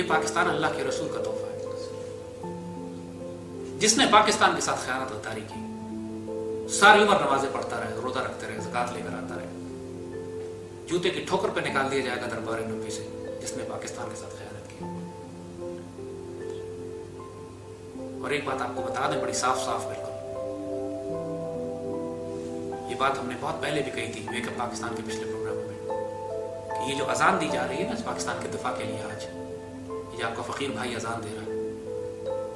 یہ پاکستان اللہ کے رسول کا تحفہ ہے. جس نے پاکستان کے ساتھ خیانت غداری کی، ساری عمر نمازیں پڑھتا رہے، روزہ رکھتے رہے، زکات لے کر آتا رہے، جوتے کی ٹھوکر پہ نکال دیا جائے گا دربار نبی سے جس نے پاکستان کے ساتھ خیانت کی. اور ایک بات آپ کو بتا دیں بڑی صاف صاف، بالکل یہ بات ہم نے بہت پہلے بھی کہی تھی ویک اپ پاکستان کے پچھلے پروگراموں میں، کہ یہ جو اذان دی جا رہی ہے نا اس پاکستان کے دفاع کے لیے، آج یہ آپ کا فقیر بھائی اذان دے رہا ہے،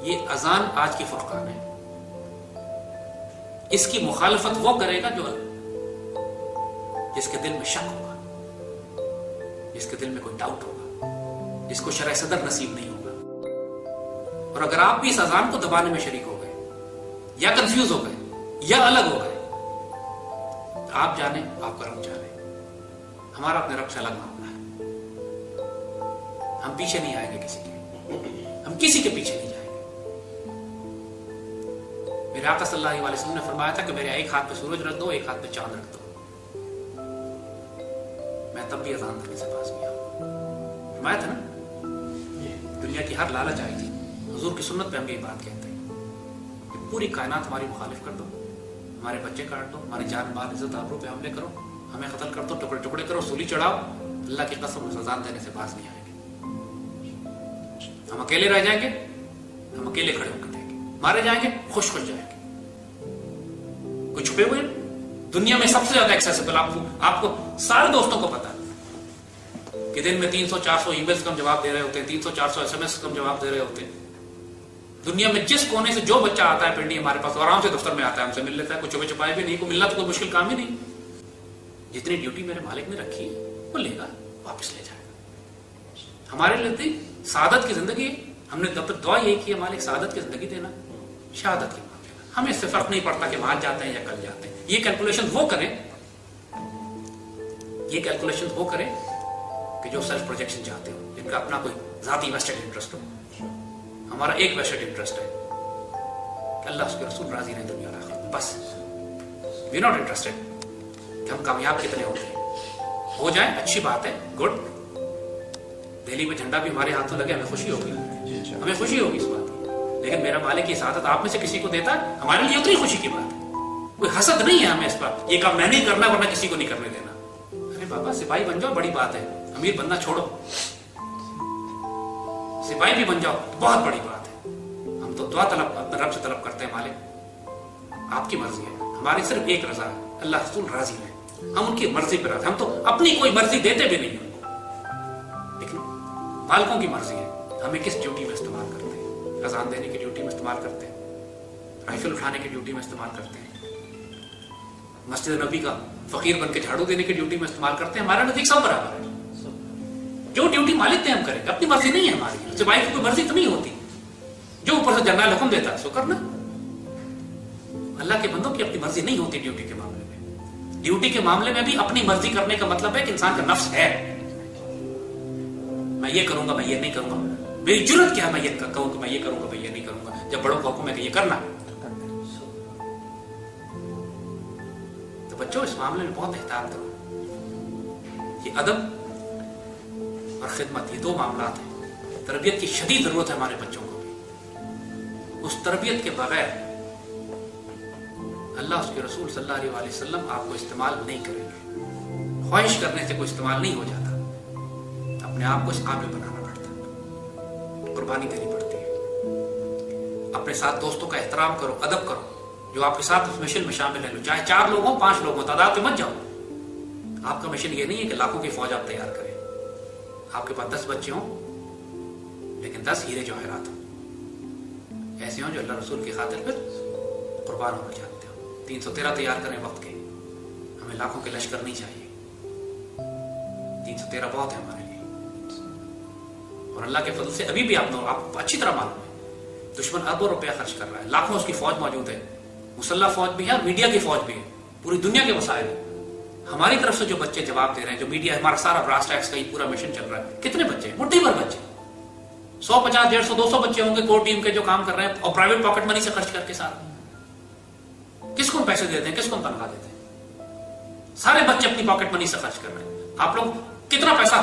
یہ اذان آج کی فرقان ہے. اس کی مخالفت وہ کرے گا جو جس کے دل میں شک ہوگا، جس کے دل میں کوئی ڈاؤٹ ہوگا، جس کو شرح صدر نصیب نہیں ہوگا. اور اگر آپ بھی اس اذان کو دبانے میں شریک ہو گئے، یا کنفیوز ہو گئے، یا الگ ہو گئے، تو آپ جانیں آپ کا رب جانے، ہمارا اپنے رب سے الگ معاملہ ہے. ہم پیچھے نہیں آئیں گے کسی کے، ہم کسی کے پیچھے نہیں جائیں گے. میرے آقا صلی اللہ علیہ وسلم نے فرمایا تھا کہ میرے ایک ہاتھ پہ سورج رکھ دو، ایک ہاتھ پہ چاند رکھ دو. میں تب بھی اذان کرنے سے باز نہیں آؤں. فرمایا تھا نا، دنیا کی ہر لالچ آئی تھی، حضور کی سنت پہ ہم یہ بات کہتے ہیں کہ پوری کائنات ہماری مخالف کر دو، ہمارے بچے کاٹ دو، ہماری جان مال عزت آبرو پہ حملے کرو، ہمیں قتل کر دو، ٹکڑے ٹکڑے کرو، سولی چڑھاؤ، اللہ کی قسم اس اذان دینے سے باز نہیں آئیں گے. ہم اکیلے رہ جائیں گے، ہم اکیلے کھڑے ہو کے دیں گے، مارے جائیں گے، خوش خوش جائیں گے. کوئی چھپے ہوئے دنیا میں سب سے زیادہ ایکسیسیبل، آپ کو سارے دوستوں کو پتا ہے کہ دن میں 300-400 ای میلز کا ہم جواب دے رہے ہوتے ہیں، 300-400 SMS کا ہم جواب دے رہے ہوتے ہیں. دنیا میں جس کونے سے جو بچہ آتا ہے پنڈی ہمارے پاس آرام سے دفتر میں آتا ہے، ہم سے مل لیتا ہے، کوئی چھپے چھپائے بھی نہیں، کوئی ملنا تو کوئی مشکل کام ہی نہیں. جتنی ڈیوٹی میرے مالک نے رکھی ہے وہ لے گا، واپس لے جائے گا. ہمارے لیے سعادت کی زندگی، ہم نے دعا یہی کی ہے مالک سعادت کی زندگی دینا، شہادت کی مانگ لینا. ہمیں اس سے فرق نہیں پڑتا کہ آج جاتے ہیں یا کل جاتے ہیں. یہ کیلکولیشن وہ کریں، یہ کیلکولیشن وہ کریں کہ جو سیلف پروجیکشن چاہتے ہو، جن کا اپنا کوئی ذاتی ویسٹڈ انٹرسٹ ہو. ہمارا ایک ویسٹڈ انٹرسٹ ہے کہ اللہ اس کے رسول راضی رہیں دنیا اور آخرت میں، بس. وی ناٹ انٹرسٹڈ کہ ہم کامیاب کتنے ہوتے ہیں. ہو جائیں اچھی بات ہے، گڈ. دہلی میں جھنڈا بھی ہمارے ہاتھوں لگے، ہمیں خوشی ہوگی، ہمیں خوشی ہوگی اس بات کی. لیکن میرا مالک کی سعادت آپ میں سے کسی کو دیتا ہے، ہمارے لیے اتنی خوشی کی بات ہے. کوئی حسد نہیں ہے ہمیں اس پر، یہ کام میں نہیں کرنا ورنہ کسی کو نہیں کرنے دینا. ارے بابا سپاہی بن جاؤ، بڑی بات ہے. امیر بننا چھوڑو، سپاہی بھی بن جاؤ، بہت بڑی بات ہے. ہم تو دعا طلب اپنے رب سے طلب کرتے ہیں، مالک آپ کی مرضی ہے، ہماری صرف ایک رضا ہے، اللہ رسول راضی ہے، ہم ان کی مرضی پہ راضی. ہم تو اپنی کوئی مرضی دیتے بھی نہیں ہیں، لیکن مالکوں کی مرضی ہے. ہمیں کس ڈیوٹی میں استعمال کرتے ہیں؟ اذان دینے کی ڈیوٹی میں استعمال کرتے ہیں، رائفل اٹھانے کی ڈیوٹی میں استعمال کرتے ہیں، مسجد نبی کا فقیر بن کے جھاڑو دینے کی ڈیوٹی میں استعمال کرتے ہیں. ہمارا نزدیک سب برابر ہے. جو ڈیوٹی مالک نے ہم کریں گے، اپنی مرضی نہیں ہے ہماری. سپاہی کی کوئی مرضی تو نہیں ہوتی، جو اوپر سے جنرل حکم دیتا ہے سو کرنا. اللہ کے بندوں کی اپنی مرضی نہیں ہوتی ڈیوٹی کے معاملے میں. ڈیوٹی کے معاملے میں بھی اپنی مرضی کرنے کا مطلب ہے کہ انسان کا نفس ہے، میں یہ کروں گا، میں یہ نہیں کروں گا. میری جرت کیا ہے میں یہ کہوں کہ میں یہ کروں گا، میں یہ نہیں کروں گا، جب بڑوں کا حکم ہے کہ یہ کرنا. تو بچوں اس معاملے میں بہت احتیاط کرو. یہ ادب اور خدمت، یہ دو معاملات ہیں. تربیت کی شدید ضرورت ہے ہمارے بچوں کو بھی. اس تربیت کے بغیر اللہ اس کے رسول صلی اللہ علیہ وسلم آپ کو استعمال نہیں کریں گے. خواہش کرنے سے کوئی استعمال نہیں ہو جاتا، اپنے آپ کو اس قابل بنانا پڑتا ہے، قربانی دینی پڑتی ہے. اپنے ساتھ دوستوں کا احترام کرو، ادب کرو. جو آپ کے ساتھ اس مشن میں شامل ہے، چاہے 4 لوگ ہوں 5 لوگ ہوں، تعداد پہ مت جاؤ. آپ کا مشن یہ نہیں ہے کہ لاکھوں کی فوج آپ تیار کریں. آپ کے پاس 10 بچے ہوں لیکن 10 ہیرے جواہرات ہوں، ایسے ہوں جو اللہ رسول کی خاطر پھر قربان ہونا چاہتے ہو. 313 تیار کریں وقت کے. ہمیں لاکھوں کے لشکر نہیں چاہیے، 313 بہت ہے ہمارے لیے. اور اللہ کے فضل سے ابھی بھی آپ کو اچھی طرح معلوم ہے دشمن اربوں روپیہ خرچ کر رہا ہے، لاکھوں اس کی فوج موجود ہے، مسلح فوج بھی ہے اور میڈیا کی فوج بھی ہے، پوری دنیا کے وسائل ہیں. ہماری طرف سے جو بچے جواب دے رہے ہیں، جو میڈیا ہمارا سارا براس ٹیکس کا یہ پورا مشن چل رہا ہے، کتنے بچے ہیں؟ مٹھی بھر بچے، 150 150 200 بچے ہوں گے کور ٹیم کے جو کام کر رہے ہیں، اور پرائیویٹ پاکٹ منی سے خرچ کر کے. سارا کس کو پیسے دیتے ہیں، کس کو تنخواہ دیتے ہیں؟ سارے بچے اپنی پاکٹ منی سے خرچ کر رہے ہیں. آپ لوگ کتنا پیسہ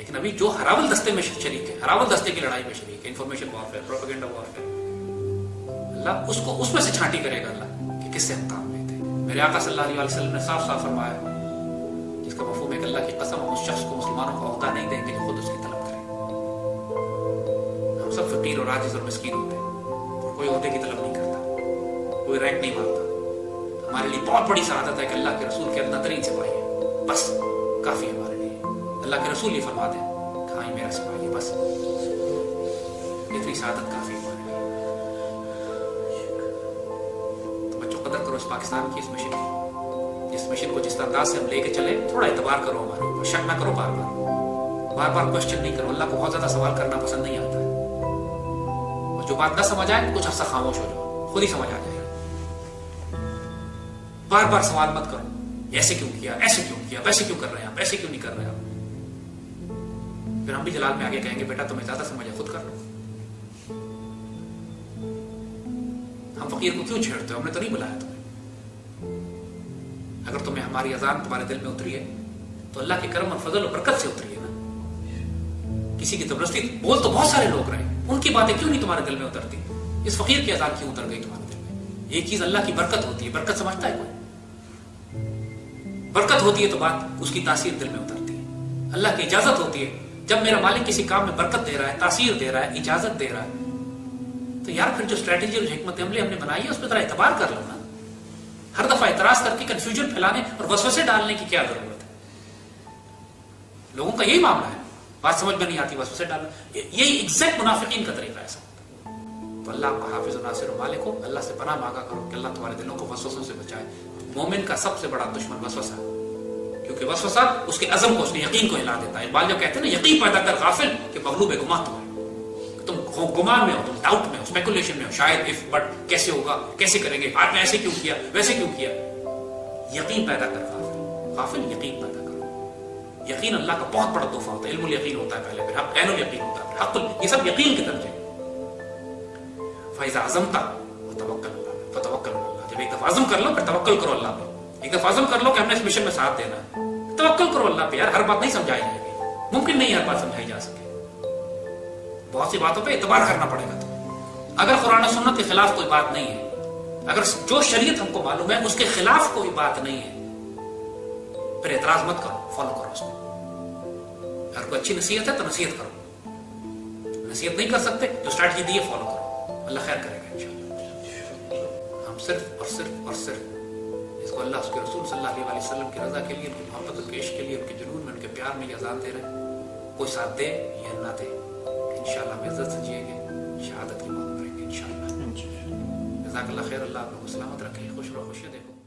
لیکن ابھی جو ہراول دستے میں شریک ہے, ہراول دستے کی لڑائی میں شریک ہے, انفارمیشن وارفیئر, پروپیگنڈا وارفیئر, اللہ اس میں سے چھانٹی کرے گا اللہ کہ کس سے ہم کام میں تھے. میرے آقا صلی اللہ علیہ وسلم نے صاف صاف فرمایا, جس کا مفہوم ہے کہ اللہ کی قسم ہم اس شخص کو مسلمانوں کا عہدہ نہیں دیں گے جو خود اس کی طلب کرے. ہم سب فقیر اور عاجز اور مسکین ہوتے ہیں, کوئی عہدے کی طلب نہیں کرتا, کوئی رینک نہیں مانگتا. ہمارے لیے بہت بڑی سعادت ہے کہ اللہ کے رسول کے ادنا ترین سپاہی ہے, بس کافی ہے ہمارے لیے. اللہ کے رسول یہ فرماتے ہیں کہ ہاں میرا سپاہی ہے, بس اتنی سعادت کافی ہے ہمارے لیے. تو بچوں قدر کرو اس پاکستان کی, اس مشن کی, جس مشن کو جس انداز سے ہم لے کے چلے, تھوڑا اعتبار کرو ہمارے اوپر, شک نہ کرو, بار بار کوشچن نہیں کرو. اللہ کو بہت زیادہ سوال کرنا پسند نہیں آتا ہے, اور جو بات نہ سمجھ آئے کچھ عرصہ خاموش ہو جاؤ, خود ہی سمجھ آ جائے. بار بار سوال مت کرو, ایسے کیوں کیا, ایسے کیوں کیا, ویسے کیوں کر رہے ہیں آپ, ایسے کیوں نہیں کر رہے آپ. پھر ہم بھی جلال میں آگے کہیں گے بیٹا تمہیں زیادہ سمجھ ہے, خود کر لو. ہم فقیر کو کیوں چھیڑتے ہو, ہم نے تو نہیں بلایا تمہیں. اگر تمہیں ہماری اذان تمہارے دل میں اتری ہے تو اللہ کے کرم اور فضل اور برکت سے اتری ہے نا. کسی کی زبردستی بول تو بہت سارے لوگ رہے, ان کی باتیں کیوں نہیں تمہارے دل میں اترتی. اس فقیر کی اذان کیوں اتر گئی تمہارے دل میں. ایک چیز اللہ کی برکت ہوتی ہے, برکت سمجھتا ہے کوئی. برکت ہوتی ہے تو بات اس کی تاثیر دل میں اترتی ہے. اللہ کی اجازت ہوتی ہے, جب میرا مالک کسی کام میں برکت دے رہا ہے, تاثیر دے رہا ہے, اجازت دے رہا ہے, تو یار پھر جو اسٹریٹجی اور حکمت عملی ہم نے بنائی ہے اس پہ ذرا اعتبار کر لو نا. ہر دفعہ اعتراض کر کے کنفیوژن پھیلانے اور وسوسے ڈالنے کی کیا ضرورت ہے. لوگوں کا یہی معاملہ ہے, بات سمجھ میں نہیں آتی, وسوسے ڈالنا. یہی ایگزیکٹ منافقین کا طریقہ ہے ایسا. تو اللہ آپ کا حافظ و ناصر و مالک ہو. اللہ سے پناہ مانگا کرو کہ اللہ تمہارے دلوں کو وسوسوں سے بچائے. مومن کا سب سے بڑا دشمن وسوسہ, کیونکہ وسوسہ اس کے عزم کو, اس نے یقین کو ہلا دیتا ہے. اقبال جو کہتے ہیں نا, یقین پیدا کر غافل کہ مغلوب گمان تم ہے. تم گمان میں ہو, تم ڈاؤٹ میں ہو, اسپیکولیشن میں ہو, شاید اف بٹ کیسے ہوگا, کیسے کریں گے, آج میں ایسے کیوں کیا, ویسے کیوں کیا. یقین پیدا کر غافل, غافل یقین پیدا کرو. یقین اللہ کا بہت بڑا تحفہ ہوتا ہے. علم الیقین ہوتا ہے پہلے, پھر عین الیقین ہوتا ہے, پھر حق, یہ سب یقین کے درجے. فَإِذَا عَزَمْتَ فَتَوَكَّلْ عَلَى اللَّهِ فَتَوَكَّلْ عَلَى اللَّهِ. جب ایک دفعہ عزم کر لو پھر توکل کرو اللہ پہ. ایک دفعہ عزم کر لو کہ ہم نے اس مشن میں ساتھ دینا, توکل کرو اللہ پہ. یار ہر بات نہیں سمجھائی جائے گی, ممکن نہیں ہر بات سمجھائی جا سکے. بہت سی باتوں پہ اعتبار کرنا پڑے گا. اگر قرآن و سنت کے خلاف کوئی بات نہیں ہے, اگر جو شریعت ہم کو معلوم ہے اس کے خلاف کوئی بات نہیں ہے, پھر اعتراض مت کرو, فالو کرو اس کو. اگر کوئی اچھی نصیحت ہے تو نصیحت کرو, نصیحت نہیں کر سکتے جو اسٹریٹجی دی ہے فالو کرو. اللہ خیر کرے گا انشاءاللہ. ہم صرف اور صرف اور صرف اس کو اللہ, اس کے رسول صلی اللہ علیہ وسلم کی رضا کے لیے, ان کی محبت, ان کے عشق کے لیے, ان کے جنون میں, ان کے پیار میں یہ اذان دے رہے ہیں. کوئی ساتھ دے یا نہ دے, انشاءاللہ ہم عزت سے جیئیں گے, شہادت کی موت مریں گے انشاءاللہ. جزاک اللہ خیر. اللہ آپ کو سلامت رکھے, خوش رہو, خوشیاں دیکھو.